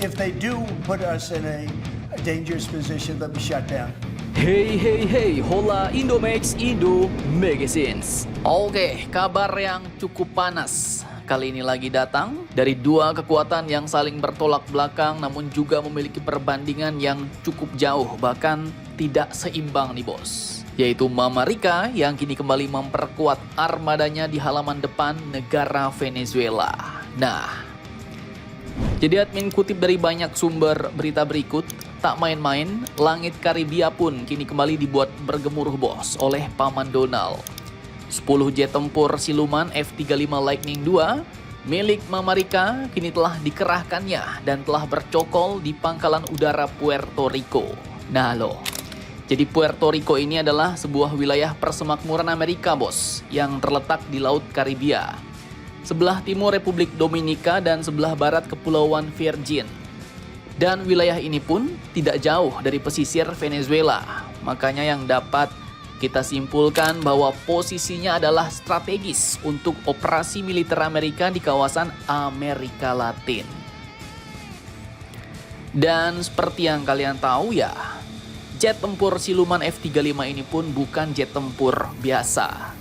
if they do put us in a dangerous position, they'll be shut down. Hey, hola Indomax Indo Magazines. Oke, kabar yang cukup panas kali ini lagi datang dari dua kekuatan yang saling bertolak belakang namun juga memiliki perbandingan yang cukup jauh, bahkan tidak seimbang nih bos. Yaitu Amerika yang kini kembali memperkuat armadanya di halaman depan negara Venezuela. Nah, jadi admin kutip dari banyak sumber berita berikut, tak main-main, langit Karibia pun kini kembali dibuat bergemuruh bos oleh Paman Donald. 10 jet tempur siluman F-35 Lightning II milik Amerika kini telah dikerahkannya dan telah bercokol di pangkalan udara Puerto Rico. Nah loh, jadi Puerto Rico ini adalah sebuah wilayah persemakmuran Amerika bos yang terletak di Laut Karibia. Sebelah timur Republik Dominika dan sebelah barat Kepulauan Virgin. Dan wilayah ini pun tidak jauh dari pesisir Venezuela. Makanya yang dapat kita simpulkan bahwa posisinya adalah strategis untuk operasi militer Amerika di kawasan Amerika Latin. Dan seperti yang kalian tahu ya, jet tempur siluman F-35 ini pun bukan jet tempur biasa.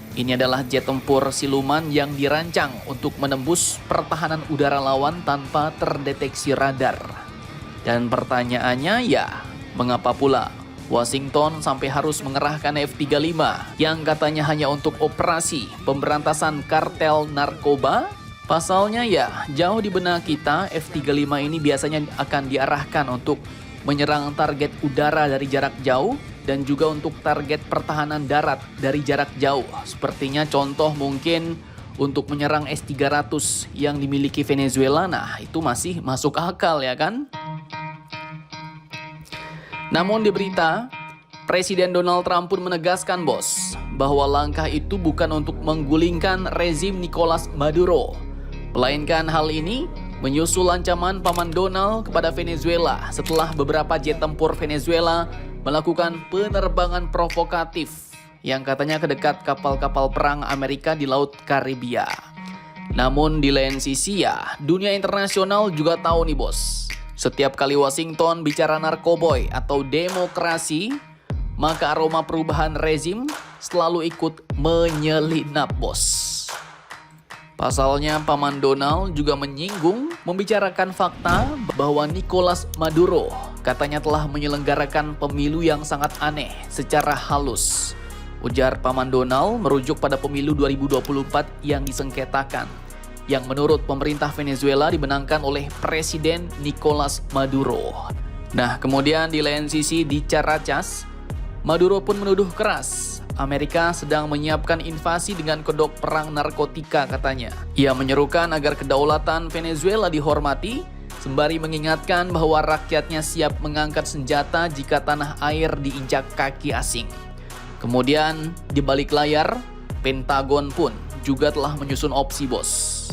Ini adalah jet tempur siluman yang dirancang untuk menembus pertahanan udara lawan tanpa terdeteksi radar. Dan pertanyaannya ya, mengapa pula Washington sampai harus mengerahkan F-35 yang katanya hanya untuk operasi pemberantasan kartel narkoba? Pasalnya ya, jauh di benak kita F-35 ini biasanya akan diarahkan untuk menyerang target udara dari jarak jauh dan juga untuk target pertahanan darat dari jarak jauh. Sepertinya contoh mungkin untuk menyerang S-300 yang dimiliki Venezuela, nah itu masih masuk akal ya kan? Namun di berita, Presiden Donald Trump pun menegaskan bos, bahwa langkah itu bukan untuk menggulingkan rezim Nicolas Maduro. Melainkan hal ini menyusul ancaman Paman Donald kepada Venezuela setelah beberapa jet tempur Venezuela melakukan penerbangan provokatif yang katanya ke dekat kapal-kapal perang Amerika di Laut Karibia. Namun di lain sisi ya, dunia internasional juga tahu nih bos. Setiap kali Washington bicara narkoboy atau demokrasi, maka aroma perubahan rezim selalu ikut menyelinap bos. Pasalnya Paman Donald juga menyinggung membicarakan fakta bahwa Nicolas Maduro katanya telah menyelenggarakan pemilu yang sangat aneh secara halus. Ujar Paman Donald merujuk pada pemilu 2024 yang disengketakan, yang menurut pemerintah Venezuela dimenangkan oleh Presiden Nicolas Maduro. Nah, kemudian di lain sisi di Caracas, Maduro pun menuduh keras Amerika sedang menyiapkan invasi dengan kedok perang narkotika katanya. Ia menyerukan agar kedaulatan Venezuela dihormati, sembari mengingatkan bahwa rakyatnya siap mengangkat senjata jika tanah air diinjak kaki asing. Kemudian di balik layar, Pentagon pun juga telah menyusun opsi bos,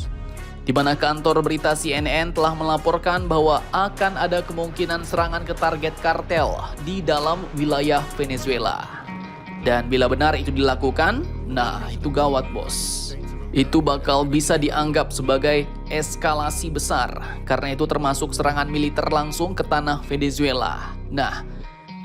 di mana kantor berita CNN telah melaporkan bahwa akan ada kemungkinan serangan ke target kartel di dalam wilayah Venezuela. Dan bila benar itu dilakukan, nah itu gawat bos. Itu bakal bisa dianggap sebagai eskalasi besar, karena itu termasuk serangan militer langsung ke tanah Venezuela. Nah,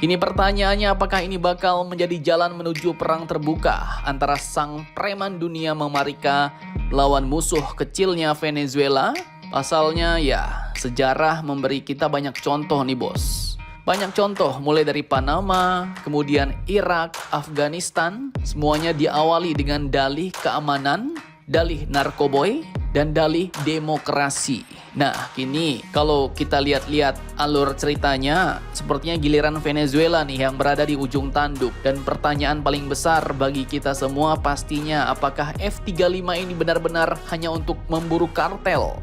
kini pertanyaannya, apakah ini bakal menjadi jalan menuju perang terbuka antara sang preman dunia Amerika lawan musuh kecilnya Venezuela? Pasalnya ya, sejarah memberi kita banyak contoh nih bos. Banyak contoh mulai dari Panama, kemudian Irak, Afghanistan, semuanya diawali dengan dalih keamanan, dalih narkoboy, dan dalih demokrasi. Nah, kini kalau kita lihat-lihat alur ceritanya, sepertinya giliran Venezuela nih yang berada di ujung tanduk. Dan pertanyaan paling besar bagi kita semua pastinya, apakah F-35 ini benar-benar hanya untuk memburu kartel?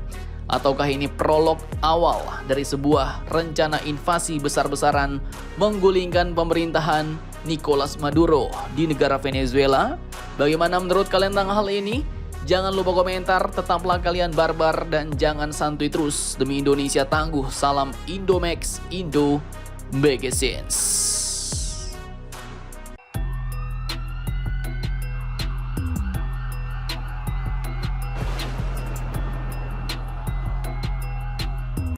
Ataukah ini prolog awal dari sebuah rencana invasi besar-besaran menggulingkan pemerintahan Nicolas Maduro di negara Venezuela? Bagaimana menurut kalian tentang hal ini? Jangan lupa komentar, tetaplah kalian barbar dan jangan santuy terus. Demi Indonesia tangguh, salam Indomax Indo Magazines.